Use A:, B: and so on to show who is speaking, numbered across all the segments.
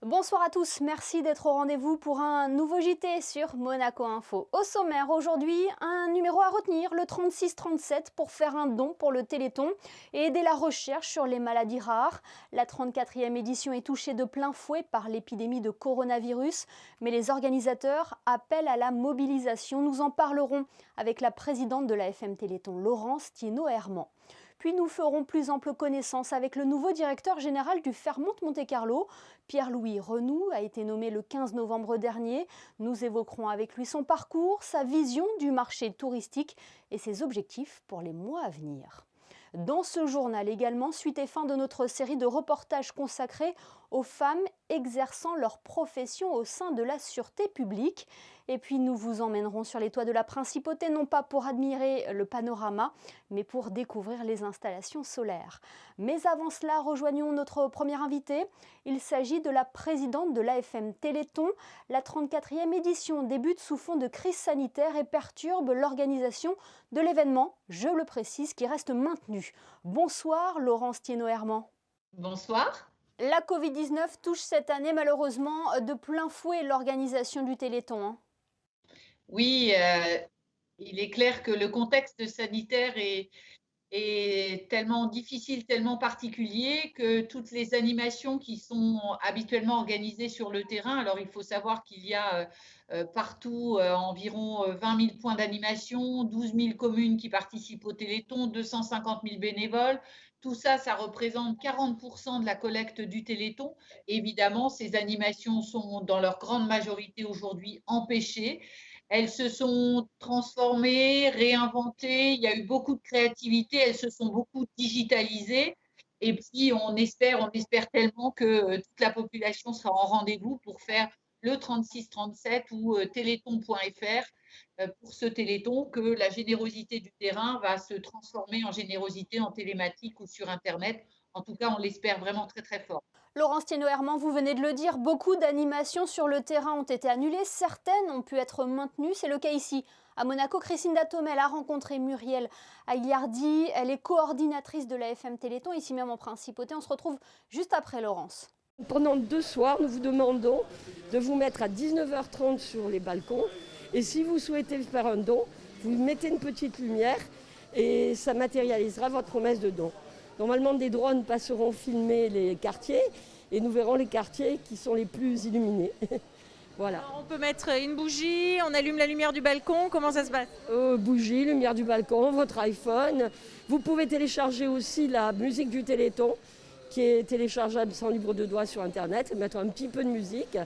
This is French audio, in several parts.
A: Bonsoir à tous, merci d'être au rendez-vous pour un nouveau JT sur Monaco Info. Au sommaire aujourd'hui, un numéro à retenir, le 3637 pour faire un don pour le Téléthon et aider la recherche sur les maladies rares. La 34e édition est touchée de plein fouet par l'épidémie de coronavirus, mais les organisateurs appellent à la mobilisation. Nous en parlerons avec la présidente de la FM Téléthon, Laurence Thiénot-Herman. Puis nous ferons plus ample connaissance avec le nouveau directeur général du Fairmont Monte-Carlo. Pierre-Louis Renoux a été nommé le 15 novembre dernier. Nous évoquerons avec lui son parcours, sa vision du marché touristique et ses objectifs pour les mois à venir. Dans ce journal également, suite et fin de notre série de reportages consacrés aux femmes exerçant leur profession au sein de la sûreté publique. Et puis nous vous emmènerons sur les toits de la Principauté, non pas pour admirer le panorama, mais pour découvrir les installations solaires. Mais avant cela, rejoignons notre premier invité. Il s'agit de la présidente de l'AFM Téléthon. La 34e édition débute sous fond de crise sanitaire et perturbe l'organisation de l'événement, je le précise, qui reste maintenu. Bonsoir Laurence Thiénot-Herman.
B: Bonsoir.
A: La Covid-19 touche cette année malheureusement de plein fouet l'organisation du Téléthon.
B: Oui, il est clair que le contexte sanitaire est tellement difficile, tellement particulier que toutes les animations qui sont habituellement organisées sur le terrain, alors il faut savoir qu'il y a partout environ 20 000 points d'animation, 12 000 communes qui participent au Téléthon, 250 000 bénévoles. Tout ça, ça représente 40% de la collecte du Téléthon. Évidemment, ces animations sont dans leur grande majorité aujourd'hui empêchées. Elles se sont transformées, réinventées, il y a eu beaucoup de créativité, elles se sont beaucoup digitalisées. Et puis, on espère tellement que toute la population sera en rendez-vous pour faire le 36-37 ou téléthon.fr pour ce téléthon, que la générosité du terrain va se transformer en générosité en télématique ou sur Internet. En tout cas, on l'espère vraiment très, très fort.
A: Laurence Thiénot-Herman, vous venez de le dire, beaucoup d'animations sur le terrain ont été annulées, certaines ont pu être maintenues, c'est le cas ici. À Monaco, Christine Datomel a rencontré Muriel Aguiardi, elle est coordinatrice de la FM Téléthon, ici même en Principauté. On se retrouve juste après Laurence.
C: Pendant 2 soirs, nous vous demandons de vous mettre à 19h30 sur les balcons. Et si vous souhaitez faire un don, vous mettez une petite lumière et ça matérialisera votre promesse de don. Normalement, des drones passeront filmer les quartiers et nous verrons les quartiers qui sont les plus illuminés. Voilà.
D: Alors, on peut mettre une bougie, on allume la lumière du balcon, comment ça se passe?
C: Bougie, lumière du balcon, votre iPhone. Vous pouvez télécharger aussi la musique du Téléthon, qui est téléchargeable sans livre de doigts sur Internet, mettre un petit peu de musique.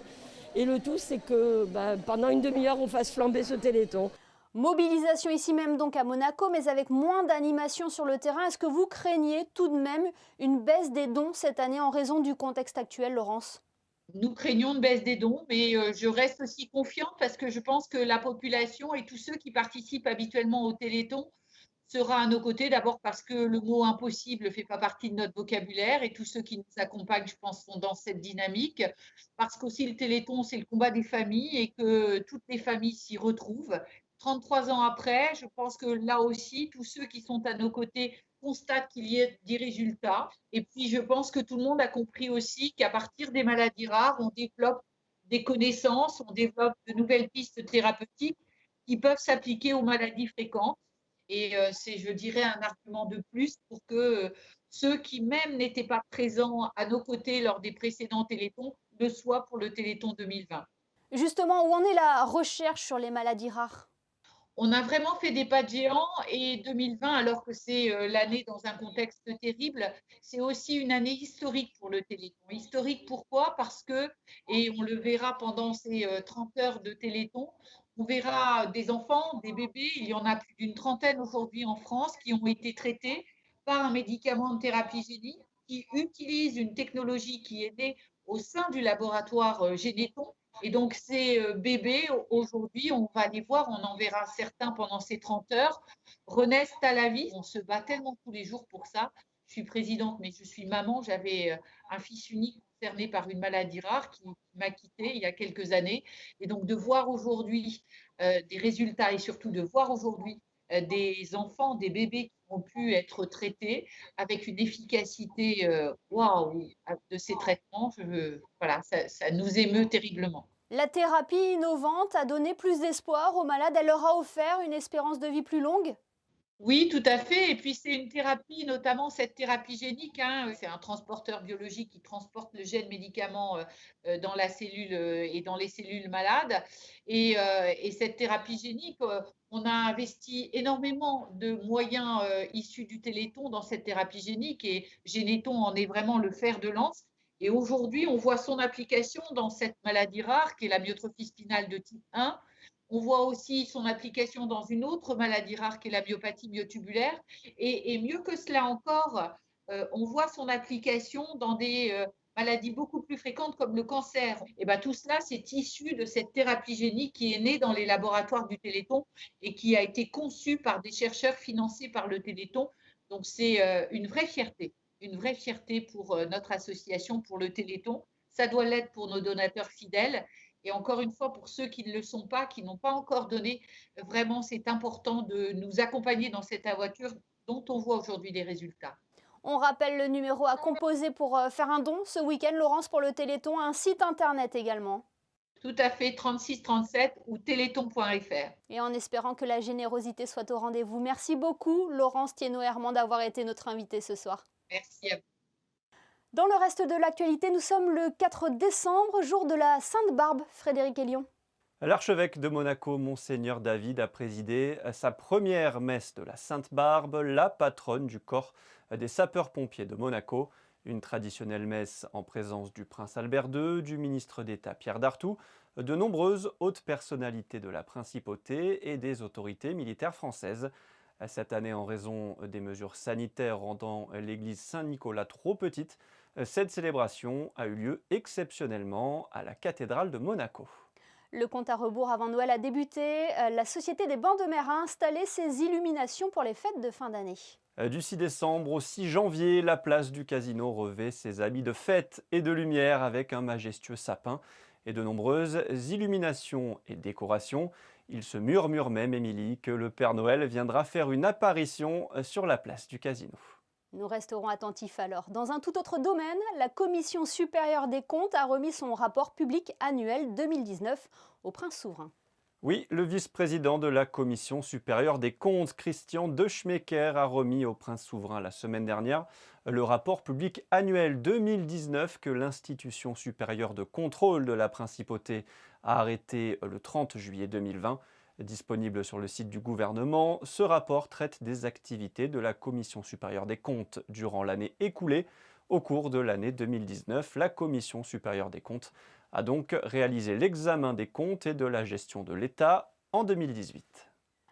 C: Et le tout, c'est que pendant une demi-heure, on fasse flamber ce Téléthon.
A: Mobilisation ici même donc à Monaco, mais avec moins d'animation sur le terrain. Est-ce que vous craignez tout de même une baisse des dons cette année en raison du contexte actuel, Laurence ?
B: Nous craignons une baisse des dons, mais je reste aussi confiante parce que je pense que la population et tous ceux qui participent habituellement au Téléthon sera à nos côtés, d'abord parce que le mot impossible ne fait pas partie de notre vocabulaire et tous ceux qui nous accompagnent, je pense, sont dans cette dynamique, parce qu'aussi le Téléthon, c'est le combat des familles et que toutes les familles s'y retrouvent. 33 ans après, je pense que là aussi, tous ceux qui sont à nos côtés constatent qu'il y a des résultats. Et puis, je pense que tout le monde a compris aussi qu'à partir des maladies rares, on développe des connaissances, on développe de nouvelles pistes thérapeutiques qui peuvent s'appliquer aux maladies fréquentes. Et c'est, je dirais, un argument de plus pour que ceux qui même n'étaient pas présents à nos côtés lors des précédents Téléthons le soient pour le Téléthon 2020.
A: Justement, où en est la recherche sur les maladies rares ?
B: On a vraiment fait des pas de géant et 2020, alors que c'est l'année dans un contexte terrible, c'est aussi une année historique pour le Téléthon. Historique pourquoi? Parce que, et on le verra pendant ces 30 heures de Téléthon, on verra des enfants, des bébés, il y en a plus d'une trentaine aujourd'hui en France qui ont été traités par un médicament de thérapie génique qui utilise une technologie qui est née au sein du laboratoire Généton. Et donc, ces bébés, aujourd'hui, on va les voir, on en verra certains pendant ces 30 heures, renaissent à la vie. On se bat tellement tous les jours pour ça. Je suis présidente, mais je suis maman. J'avais un fils unique concerné par une maladie rare qui m'a quittée il y a quelques années. Et donc, de voir aujourd'hui des résultats et surtout de voir aujourd'hui des enfants, des bébés qui ont pu être traités avec une efficacité waouh de ces traitements. Voilà, ça nous émeut terriblement.
A: La thérapie innovante a donné plus d'espoir aux malades, elle leur a offert une espérance de vie plus longue?
B: Oui, tout à fait. Et puis, c'est une thérapie, notamment cette thérapie génique, hein. C'est un transporteur biologique qui transporte le gène médicament dans la cellule et dans les cellules malades. Et cette thérapie génique, on a investi énormément de moyens issus du Téléthon dans cette thérapie génique et Généthon en est vraiment le fer de lance. Et aujourd'hui, on voit son application dans cette maladie rare qui est la myotrophie spinale de type 1. On voit aussi son application dans une autre maladie rare qui est la myopathie myotubulaire. Et mieux que cela encore, on voit son application dans des maladies beaucoup plus fréquentes comme le cancer. Et ben, tout cela, c'est issu de cette thérapie génique qui est née dans les laboratoires du Téléthon et qui a été conçue par des chercheurs financés par le Téléthon. Donc, c'est une vraie fierté pour notre association, pour le Téléthon. Ça doit l'être pour nos donateurs fidèles. Et encore une fois, pour ceux qui ne le sont pas, qui n'ont pas encore donné, vraiment, c'est important de nous accompagner dans cette aventure dont on voit aujourd'hui les résultats.
A: On rappelle le numéro à composer pour faire un don ce week-end, Laurence, pour le Téléthon, un site internet également.
B: Tout à fait, 3637 ou téléthon.fr.
A: Et en espérant que la générosité soit au rendez-vous. Merci beaucoup, Laurence Thienot-Herman, d'avoir été notre invitée ce soir.
B: Merci à vous.
A: Dans le reste de l'actualité, nous sommes le 4 décembre, jour de la Sainte-Barbe. Frédéric Hélion.
E: L'archevêque de Monaco, Monseigneur David, a présidé sa première messe de la Sainte-Barbe, la patronne du corps des sapeurs-pompiers de Monaco. Une traditionnelle messe en présence du prince Albert II, du ministre d'État Pierre Dartout, de nombreuses hautes personnalités de la principauté et des autorités militaires françaises. Cette année, en raison des mesures sanitaires rendant l'église Saint-Nicolas trop petite, cette célébration a eu lieu exceptionnellement à la cathédrale de Monaco.
A: Le compte à rebours avant Noël a débuté. La Société des Bains de Mer a installé ses illuminations pour les fêtes de fin d'année.
E: Du 6 décembre au 6 janvier, la place du Casino revêt ses habits de fête et de lumière avec un majestueux sapin et de nombreuses illuminations et décorations. Il se murmure même, Émilie, que le Père Noël viendra faire une apparition sur la place du Casino.
A: Nous resterons attentifs alors. Dans un tout autre domaine, la Commission supérieure des comptes a remis son rapport public annuel 2019 au prince souverain.
E: Oui, le vice-président de la Commission supérieure des comptes, Christian De Schmecker, a remis au prince souverain la semaine dernière le rapport public annuel 2019 que l'institution supérieure de contrôle de la principauté a arrêté le 30 juillet 2020. Disponible sur le site du gouvernement, ce rapport traite des activités de la Commission supérieure des comptes durant l'année écoulée. Au cours de l'année 2019, la Commission supérieure des comptes a donc réalisé l'examen des comptes et de la gestion de l'État en 2018.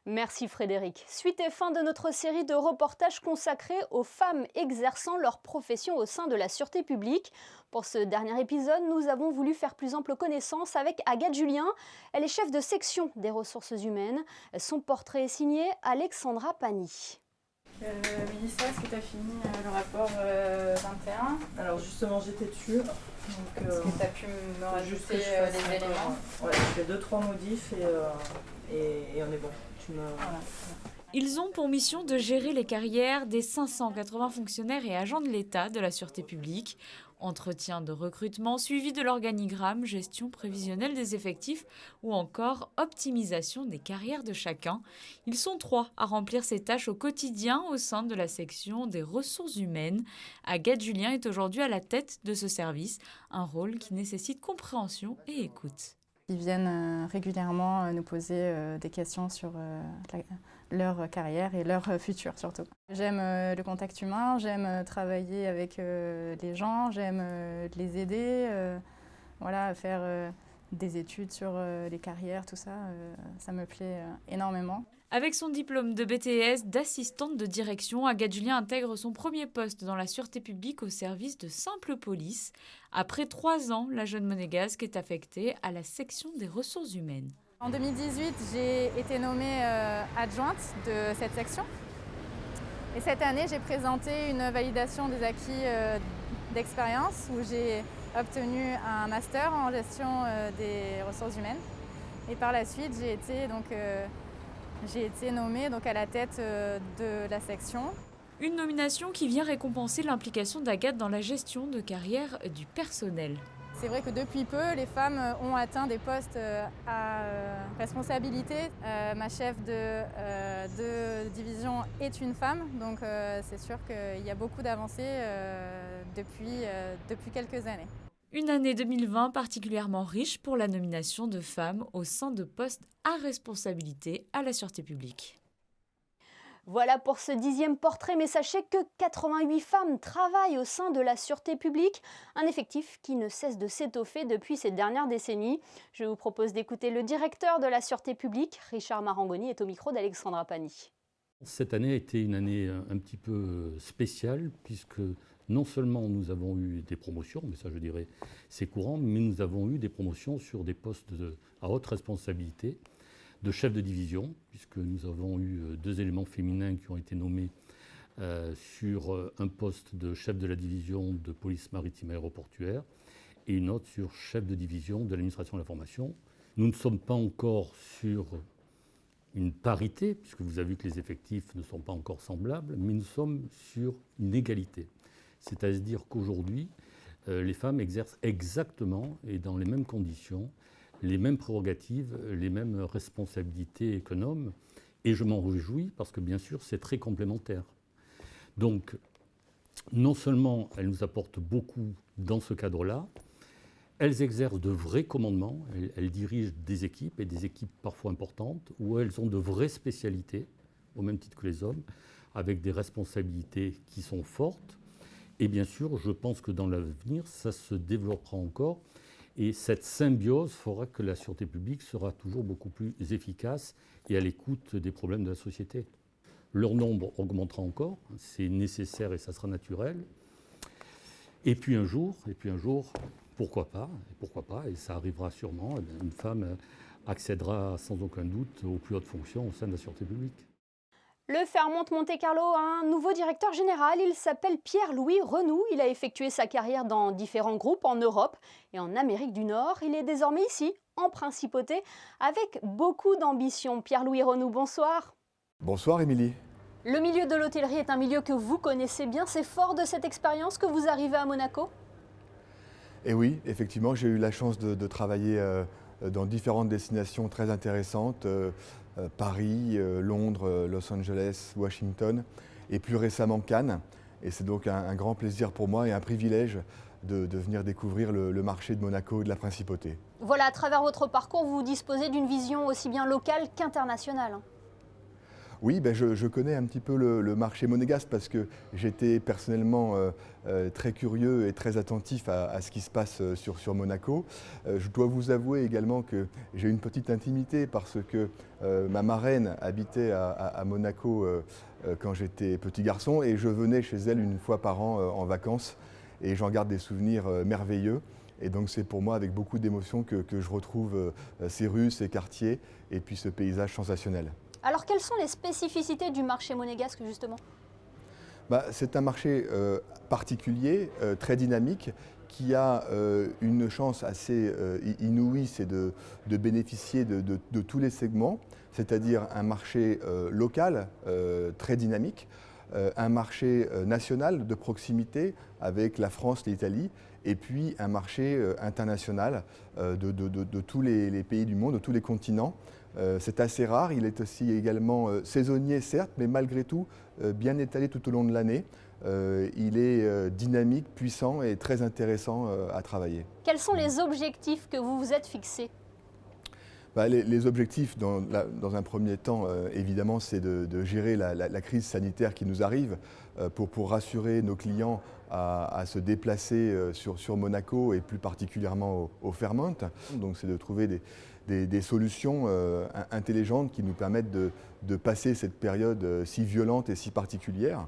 A: Merci Frédéric. Suite et fin de notre série de reportages consacrés aux femmes exerçant leur profession au sein de la sûreté publique. Pour ce dernier épisode, nous avons voulu faire plus ample connaissance avec Agathe Julien. Elle est chef de section des ressources humaines. Son portrait est signé Alexandra Pani.
F: Mélissa, est-ce que tu as fini le rapport 21 ?
G: Alors justement, j'étais dessus.
F: Est-ce que tu as pu me rajouter les éléments ?
G: Ouais, je fais 2-3 modifs et on est bon.
F: Voilà.
H: Ils ont pour mission de gérer les carrières des 580 fonctionnaires et agents de l'État de la sûreté publique. Entretien de recrutement, suivi de l'organigramme, gestion prévisionnelle des effectifs ou encore optimisation des carrières de chacun. Ils sont 3 à remplir ces tâches au quotidien au sein de la section des ressources humaines. Agathe Julien est aujourd'hui à la tête de ce service, un rôle qui nécessite compréhension et écoute.
F: Ils viennent régulièrement nous poser des questions sur leur carrière et leur futur surtout. J'aime le contact humain, j'aime travailler avec les gens, j'aime les aider, faire des études sur les carrières, tout ça, ça me plaît énormément.
H: Avec son diplôme de BTS d'assistante de direction, Agathe Julien intègre son premier poste dans la sûreté publique au service de simple police. Après 3 ans, la jeune monégasque est affectée à la section des ressources humaines.
F: En 2018, j'ai été nommée adjointe de cette section. Et cette année, j'ai présenté une validation des acquis d'expérience où j'ai obtenu un master en gestion des ressources humaines. Et par la suite, j'ai été J'ai été nommée donc, à la tête de la section.
H: Une nomination qui vient récompenser l'implication d'Agathe dans la gestion de carrière du personnel.
F: C'est vrai que depuis peu, les femmes ont atteint des postes à responsabilité. Ma chef de division est une femme, donc c'est sûr qu'il y a beaucoup d'avancées depuis quelques années.
H: Une année 2020 particulièrement riche pour la nomination de femmes au sein de postes à responsabilité à la sûreté publique.
A: Voilà pour ce 10e portrait, mais sachez que 88 femmes travaillent au sein de la sûreté publique, un effectif qui ne cesse de s'étoffer depuis ces dernières décennies. Je vous propose d'écouter le directeur de la sûreté publique, Richard Marangoni, est au micro d'Alexandra Pani.
I: Cette année a été une année un petit peu spéciale, puisque non seulement nous avons eu des promotions, mais ça je dirais c'est courant, mais nous avons eu des promotions sur des postes à haute responsabilité, de chef de division, puisque nous avons eu 2 éléments féminins qui ont été nommés sur un poste de chef de la division de police maritime aéroportuaire et une autre sur chef de division de l'administration de l'information. Nous ne sommes pas encore sur une parité, puisque vous avez vu que les effectifs ne sont pas encore semblables, mais nous sommes sur une égalité. C'est-à-dire qu'aujourd'hui, les femmes exercent exactement et dans les mêmes conditions les mêmes prérogatives, les mêmes responsabilités qu'un homme. Et je m'en réjouis parce que, bien sûr, c'est très complémentaire. Donc, non seulement elles nous apportent beaucoup dans ce cadre-là, elles exercent de vrais commandements, elles dirigent des équipes, et des équipes parfois importantes, où elles ont de vraies spécialités, au même titre que les hommes, avec des responsabilités qui sont fortes. Et bien sûr, je pense que dans l'avenir, ça se développera encore. Et cette symbiose fera que la sûreté publique sera toujours beaucoup plus efficace et à l'écoute des problèmes de la société. Leur nombre augmentera encore, c'est nécessaire et ça sera naturel. Et puis un jour, pourquoi pas, et ça arrivera sûrement, une femme accédera sans aucun doute aux plus hautes fonctions au sein de la sûreté publique.
A: Le Fairmont Monte-Carlo a un nouveau directeur général, il s'appelle Pierre-Louis Renoux. Il a effectué sa carrière dans différents groupes en Europe et en Amérique du Nord. Il est désormais ici, en Principauté, avec beaucoup d'ambition. Pierre-Louis Renoux, bonsoir.
J: Bonsoir Émilie.
A: Le milieu de l'hôtellerie est un milieu que vous connaissez bien. C'est fort de cette expérience que vous arrivez à Monaco?
J: Et oui, effectivement, j'ai eu la chance de travailler dans différentes destinations très intéressantes. Paris, Londres, Los Angeles, Washington et plus récemment Cannes. Et c'est donc un grand plaisir pour moi et un privilège de venir découvrir le marché de Monaco et de la Principauté.
A: Voilà, à travers votre parcours, vous disposez d'une vision aussi bien locale qu'internationale.
J: Oui, je connais un petit peu le marché monégasque parce que j'étais personnellement très curieux et très attentif à ce qui se passe sur Monaco. Je dois vous avouer également que j'ai une petite intimité parce que ma marraine habitait à Monaco quand j'étais petit garçon et je venais chez elle une fois par an en vacances et j'en garde des souvenirs merveilleux. Et donc c'est pour moi avec beaucoup d'émotion que je retrouve ces rues, ces quartiers et puis ce paysage sensationnel.
A: Alors, quelles sont les spécificités du marché monégasque, justement?
J: C'est un marché particulier, très dynamique, qui a une chance assez inouïe, c'est de bénéficier de tous les segments, c'est-à-dire un marché local très dynamique, un marché national de proximité avec la France, l'Italie, et puis un marché international de tous les pays du monde, de tous les continents. C'est assez rare, il est aussi également saisonnier certes, mais malgré tout bien étalé tout au long de l'année. Il est dynamique, puissant et très intéressant à travailler.
A: Quels sont les objectifs que vous vous êtes fixés?
J: Les objectifs, dans un premier temps, évidemment, c'est de gérer la crise sanitaire qui nous arrive pour rassurer nos clients à se déplacer sur Monaco et plus particulièrement au Fairmont. Donc c'est de trouver des solutions intelligentes qui nous permettent de passer cette période si violente et si particulière.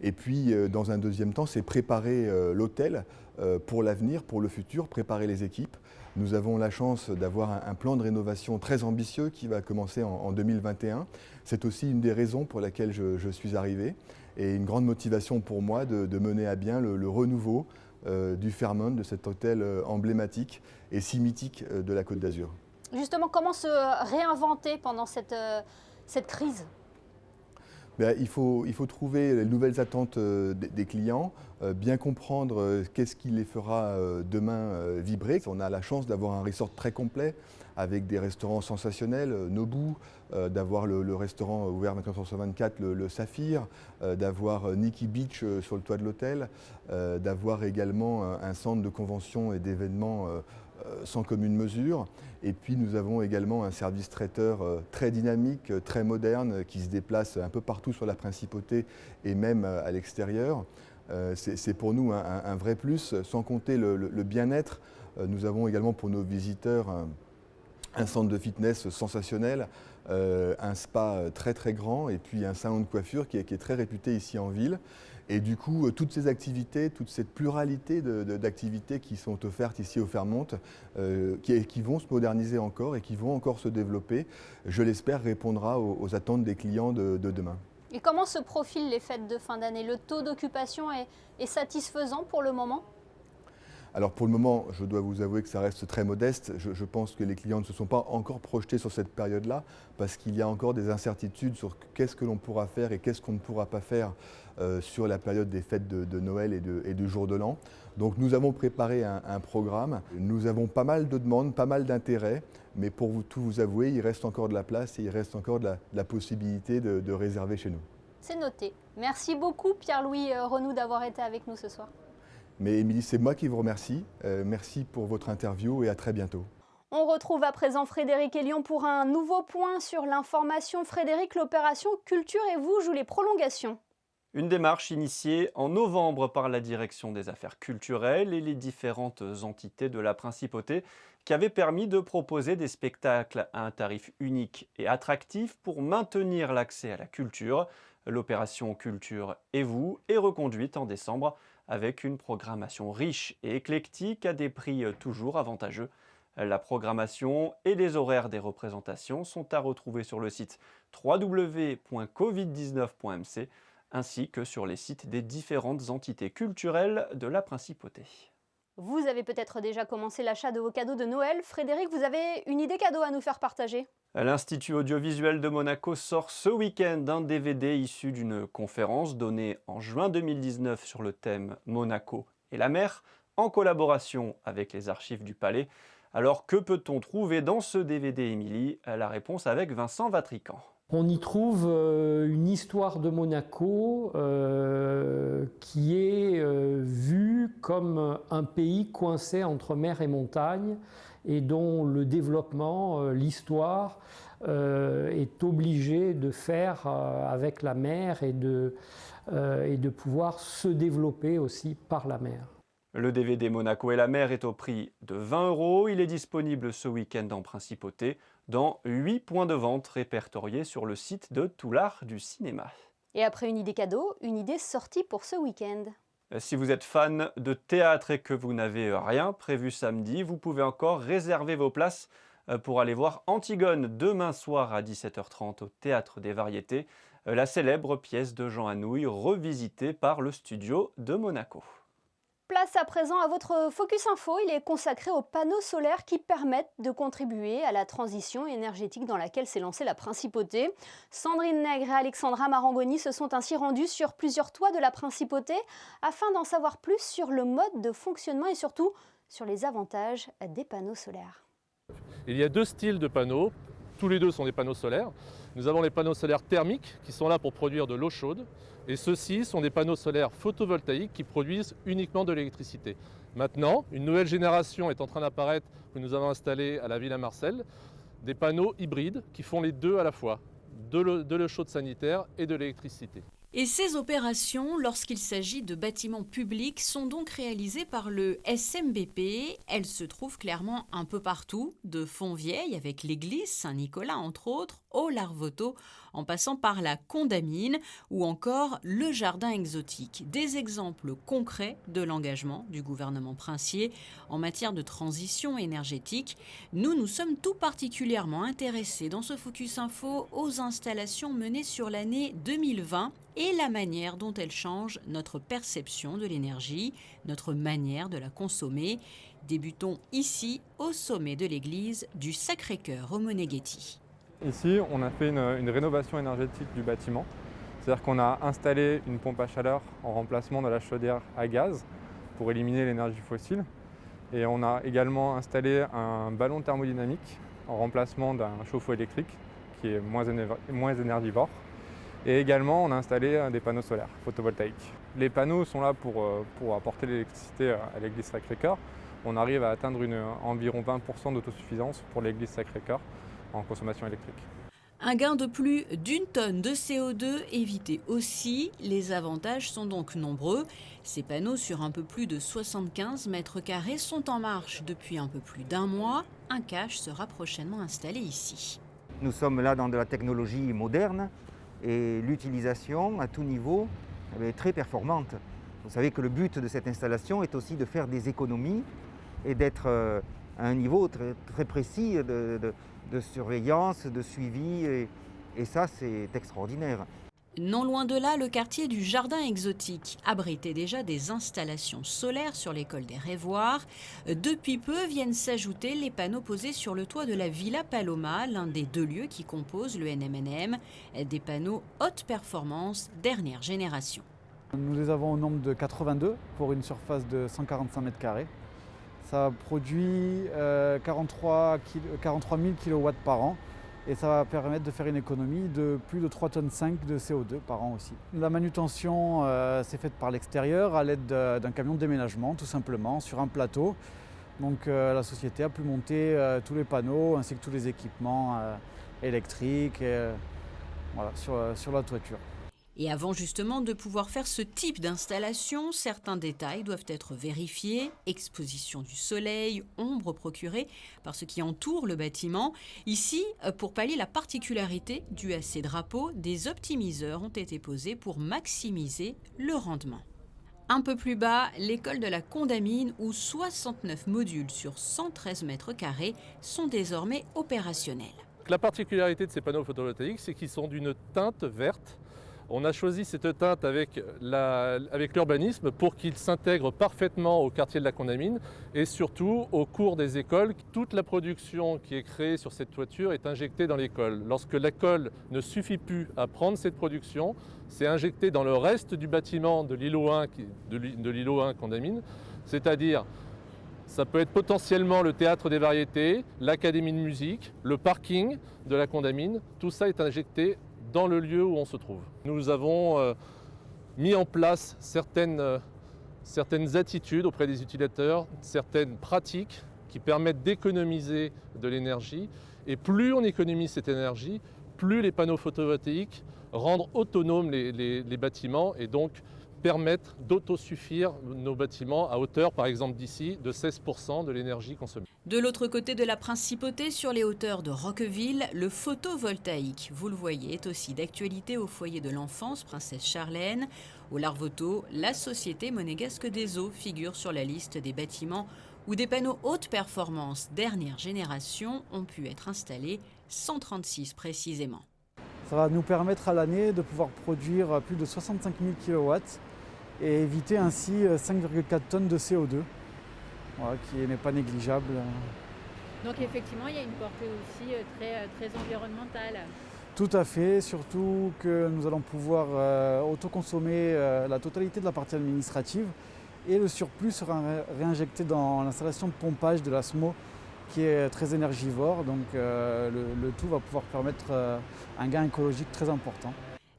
J: Et puis, dans un deuxième temps, c'est préparer l'hôtel pour l'avenir, pour le futur, préparer les équipes. Nous avons la chance d'avoir un plan de rénovation très ambitieux qui va commencer en 2021. C'est aussi une des raisons pour laquelle je suis arrivé et une grande motivation pour moi de mener à bien le renouveau du Fairmont, de cet hôtel emblématique et si mythique de la Côte d'Azur.
A: Justement, comment se réinventer pendant cette cette crise?
J: Il faut trouver les nouvelles attentes des clients, bien comprendre qu'est-ce qui les fera demain vibrer. On a la chance d'avoir un resort très complet avec des restaurants sensationnels, Nobu, d'avoir le restaurant ouvert 24h sur 24, le Saphir, d'avoir Nikki Beach sur le toit de l'hôtel, d'avoir également un centre de convention et d'événements sans commune mesure. Et puis nous avons également un service traiteur très dynamique, très moderne, qui se déplace un peu partout sur la principauté et même à l'extérieur. C'est pour nous un vrai plus, sans compter le bien-être. Nous avons également pour nos visiteurs un centre de fitness sensationnel, un spa très très grand et puis un salon de coiffure qui est très réputé ici en ville. Et du coup, toutes ces activités, toute cette pluralité d'activités qui sont offertes ici au Fairmont, qui vont se moderniser encore et qui vont encore se développer, je l'espère, répondra aux attentes des clients de demain.
A: Et comment se profilent les fêtes de fin d'année? Le taux d'occupation est satisfaisant pour le moment?
J: Alors pour le moment, je dois vous avouer que ça reste très modeste. Je pense que les clients ne se sont pas encore projetés sur cette période-là parce qu'il y a encore des incertitudes sur qu'est-ce que l'on pourra faire et qu'est-ce qu'on ne pourra pas faire sur la période des fêtes de Noël et du jour de l'an. Donc nous avons préparé un programme. Nous avons pas mal de demandes, pas mal d'intérêts, mais pour tout vous avouer, il reste encore de la place et il reste encore de la possibilité de réserver chez nous.
A: C'est noté. Merci beaucoup Pierre-Louis Renou d'avoir été avec nous ce soir.
J: Mais Émilie, c'est moi qui vous remercie. Merci pour votre interview et à très bientôt.
A: On retrouve à présent Frédéric Elion pour un nouveau point sur l'information. Frédéric, l'opération Culture et vous joue les prolongations.
E: Une démarche initiée en novembre par la Direction des Affaires culturelles et les différentes entités de la Principauté qui avait permis de proposer des spectacles à un tarif unique et attractif pour maintenir l'accès à la culture. L'opération Culture et vous est reconduite en décembre avec une programmation riche et éclectique à des prix toujours avantageux. La programmation et les horaires des représentations sont à retrouver sur le site www.covid19.mc ainsi que sur les sites des différentes entités culturelles de la Principauté.
A: Vous avez peut-être déjà commencé l'achat de vos cadeaux de Noël. Frédéric, vous avez une idée cadeau à nous faire partager?
E: L'Institut audiovisuel de Monaco sort ce week-end un DVD issu d'une conférence donnée en juin 2019 sur le thème Monaco et la mer, en collaboration avec les archives du Palais. Alors que peut-on trouver dans ce DVD, Émilie? La réponse avec Vincent Vatrican.
K: On y trouve une histoire de Monaco qui est vue comme un pays coincé entre mer et montagne et dont le développement, l'histoire, est obligé de faire avec la mer et de pouvoir se développer aussi par la mer.
E: Le DVD Monaco et la mer est au prix de 20 €. Il est disponible ce week-end en Principauté dans 8 points de vente répertoriés sur le site de Tout l'Art du Cinéma.
A: Et après une idée cadeau, une idée sortie pour ce week-end.
E: Si vous êtes fan de théâtre et que vous n'avez rien prévu samedi, vous pouvez encore réserver vos places pour aller voir Antigone demain soir à 17h30 au Théâtre des Variétés, la célèbre pièce de Jean Anouilh revisitée par le studio de Monaco.
A: Place à présent à votre Focus Info. Il est consacré aux panneaux solaires qui permettent de contribuer à la transition énergétique dans laquelle s'est lancée la Principauté. Sandrine Nègre et Alexandra Marangoni se sont ainsi rendues sur plusieurs toits de la Principauté afin d'en savoir plus sur le mode de fonctionnement et surtout sur les avantages des panneaux solaires.
L: Il y a deux styles de panneaux. Tous les deux sont des panneaux solaires. Nous avons les panneaux solaires thermiques qui sont là pour produire de l'eau chaude. Et ceux-ci sont des panneaux solaires photovoltaïques qui produisent uniquement de l'électricité. Maintenant, une nouvelle génération est en train d'apparaître que nous avons installée à la Villa Marcel, des panneaux hybrides qui font les deux à la fois, de l'eau chaude sanitaire et de l'électricité.
H: Et ces opérations, lorsqu'il s'agit de bâtiments publics, sont donc réalisées par le SMBP. Elles se trouvent clairement un peu partout, de Fontvieille avec l'église Saint-Nicolas entre autres, au Larvoto, en passant par la Condamine ou encore le Jardin exotique. Des exemples concrets de l'engagement du gouvernement princier en matière de transition énergétique. Nous nous sommes tout particulièrement intéressés dans ce Focus Info aux installations menées sur l'année 2020 et la manière dont elles changent notre perception de l'énergie, notre manière de la consommer. Débutons ici, au sommet de l'église du Sacré-Cœur au Moneghetti.
M: Ici, on a fait une rénovation énergétique du bâtiment. C'est-à-dire qu'on a installé une pompe à chaleur en remplacement de la chaudière à gaz pour éliminer l'énergie fossile. Et on a également installé un ballon thermodynamique en remplacement d'un chauffe-eau électrique qui est moins énergivore. Et également, on a installé des panneaux solaires photovoltaïques. Les panneaux sont là pour apporter l'électricité à l'église Sacré-Cœur. On arrive à atteindre environ 20% d'autosuffisance pour l'église Sacré-Cœur en consommation électrique.
N: Un gain de plus d'1 tonne de CO2 évité aussi. Les avantages sont donc nombreux. Ces panneaux sur un peu plus de 75 mètres carrés sont en marche depuis un peu plus d'1 mois. Un cache sera prochainement installé ici.
O: Nous sommes là dans de la technologie moderne et l'utilisation à tout niveau est très performante. Vous savez que le but de cette installation est aussi de faire des économies et d'être à un niveau très, très précis de surveillance, de suivi, et ça c'est extraordinaire.
N: Non loin de là, le quartier du Jardin Exotique abritait déjà des installations solaires sur l'école des Révoirs. Depuis peu viennent s'ajouter les panneaux posés sur le toit de la Villa Paloma, l'un des 2 lieux qui composent le NMNM, des panneaux haute performance dernière génération.
P: Nous les avons au nombre de 82 pour une surface de 145 mètres carrés. Ça produit 43 000 kW par an et ça va permettre de faire une économie de plus de 3,5 tonnes de CO2 par an aussi. La manutention s'est faite par l'extérieur à l'aide d'un camion de déménagement tout simplement sur un plateau. Donc la société a pu monter tous les panneaux ainsi que tous les équipements électriques voilà, sur la toiture.
N: Et avant justement de pouvoir faire ce type d'installation, certains détails doivent être vérifiés. Exposition du soleil, ombre procurée par ce qui entoure le bâtiment. Ici, pour pallier la particularité due à ces drapeaux, des optimiseurs ont été posés pour maximiser le rendement. Un peu plus bas, l'école de la Condamine où 69 modules sur 113 mètres carrés sont désormais opérationnels.
L: La particularité de ces panneaux photovoltaïques, c'est qu'ils sont d'une teinte verte. On a choisi cette teinte avec l'urbanisme pour qu'il s'intègre parfaitement au quartier de la Condamine et surtout au cours des écoles. Toute la production qui est créée sur cette toiture est injectée dans l'école. Lorsque l'école ne suffit plus à prendre cette production, c'est injecté dans le reste du bâtiment de l'îlot 1 Condamine, c'est-à-dire ça peut être potentiellement le théâtre des variétés, l'académie de musique, le parking de la Condamine, tout ça est injecté dans le lieu où on se trouve. Nous avons mis en place certaines attitudes auprès des utilisateurs, certaines pratiques qui permettent d'économiser de l'énergie. Et plus on économise cette énergie, plus les panneaux photovoltaïques rendent autonomes les bâtiments et donc permettre d'autosuffire nos bâtiments à hauteur, par exemple d'ici, de 16% de l'énergie consommée.
N: De l'autre côté de la Principauté, sur les hauteurs de Roqueville, le photovoltaïque, vous le voyez, est aussi d'actualité au foyer de l'enfance Princesse Charlène. Au Larvoto, la société monégasque des eaux figure sur la liste des bâtiments où des panneaux haute performance dernière génération ont pu être installés, 136 précisément.
P: Ça va nous permettre à l'année de pouvoir produire plus de 65 000 kW et éviter ainsi 5,4 tonnes de CO2, voilà, qui n'est pas négligeable.
Q: Donc effectivement, il y a une portée aussi très environnementale.
P: Tout à fait, surtout que nous allons pouvoir autoconsommer la totalité de la partie administrative et le surplus sera réinjecté dans l'installation de pompage de la SMO qui est très énergivore, donc le tout va pouvoir permettre un gain écologique très important.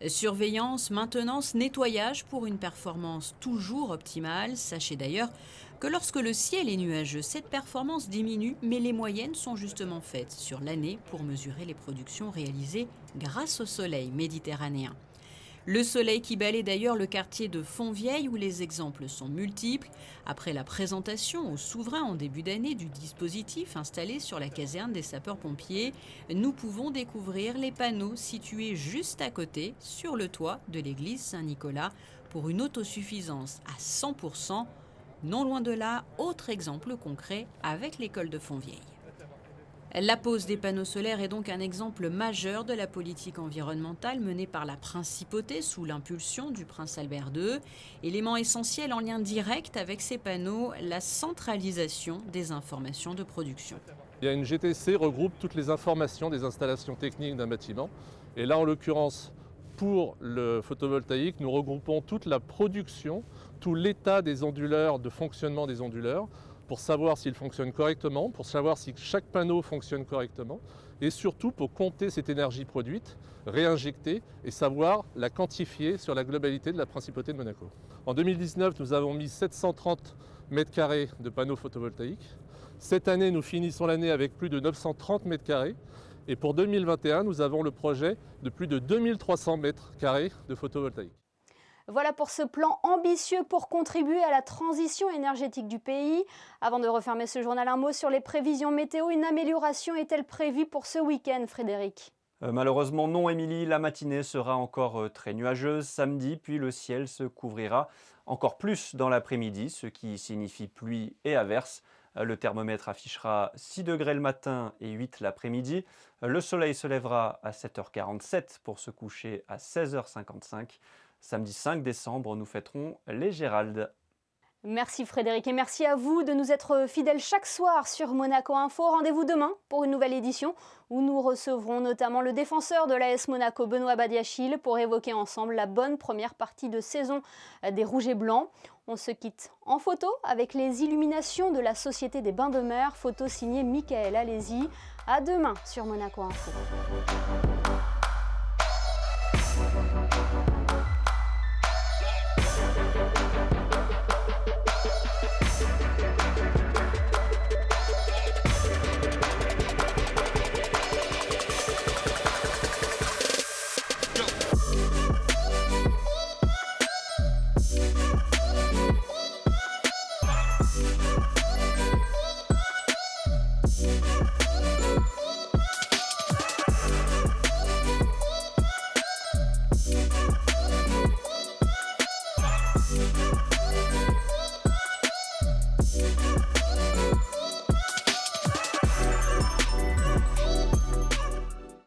N: Surveillance, maintenance, nettoyage pour une performance toujours optimale. Sachez d'ailleurs que lorsque le ciel est nuageux, cette performance diminue, mais les moyennes sont justement faites sur l'année pour mesurer les productions réalisées grâce au soleil méditerranéen. Le soleil qui balaie d'ailleurs le quartier de Fontvieille où les exemples sont multiples. Après la présentation au souverain en début d'année du dispositif installé sur la caserne des sapeurs-pompiers, nous pouvons découvrir les panneaux situés juste à côté sur le toit de l'église Saint-Nicolas pour une autosuffisance à 100%. Non loin de là, autre exemple concret avec l'école de Fontvieille. La pose des panneaux solaires est donc un exemple majeur de la politique environnementale menée par la principauté sous l'impulsion du prince Albert II. Élément essentiel en lien direct avec ces panneaux, la centralisation des informations de production.
L: Il y a une GTC regroupe toutes les informations des installations techniques d'un bâtiment. Et là, en l'occurrence, pour le photovoltaïque, nous regroupons toute la production, tout l'état des onduleurs, de fonctionnement des onduleurs, pour savoir s'ils fonctionnent correctement, pour savoir si chaque panneau fonctionne correctement, et surtout pour compter cette énergie produite, réinjecter et savoir la quantifier sur la globalité de la principauté de Monaco. En 2019, nous avons mis 730 mètres carrés de panneaux photovoltaïques. Cette année, nous finissons l'année avec plus de 930 mètres carrés. Et pour 2021, nous avons le projet de plus de 2300 mètres carrés de photovoltaïque.
A: Voilà pour ce plan ambitieux pour contribuer à la transition énergétique du pays. Avant de refermer ce journal, un mot sur les prévisions météo. Une amélioration est-elle prévue pour ce week-end, Frédéric ?
E: Malheureusement non, Émilie. La matinée sera encore très nuageuse samedi, puis le ciel se couvrira encore plus dans l'après-midi, ce qui signifie pluie et averses. Le thermomètre affichera 6 degrés le matin et 8 l'après-midi. Le soleil se lèvera à 7h47 pour se coucher à 16h55. Samedi 5 décembre, nous fêterons les Géraldes.
A: Merci Frédéric et merci à vous de nous être fidèles chaque soir sur Monaco Info. Rendez-vous demain pour une nouvelle édition où nous recevrons notamment le défenseur de l'AS Monaco, Benoît Badiachil, pour évoquer ensemble la bonne première partie de saison des Rouges et Blancs. On se quitte en photo avec les illuminations de la Société des Bains de Mer, photo signée Michael Alési. À demain sur Monaco Info.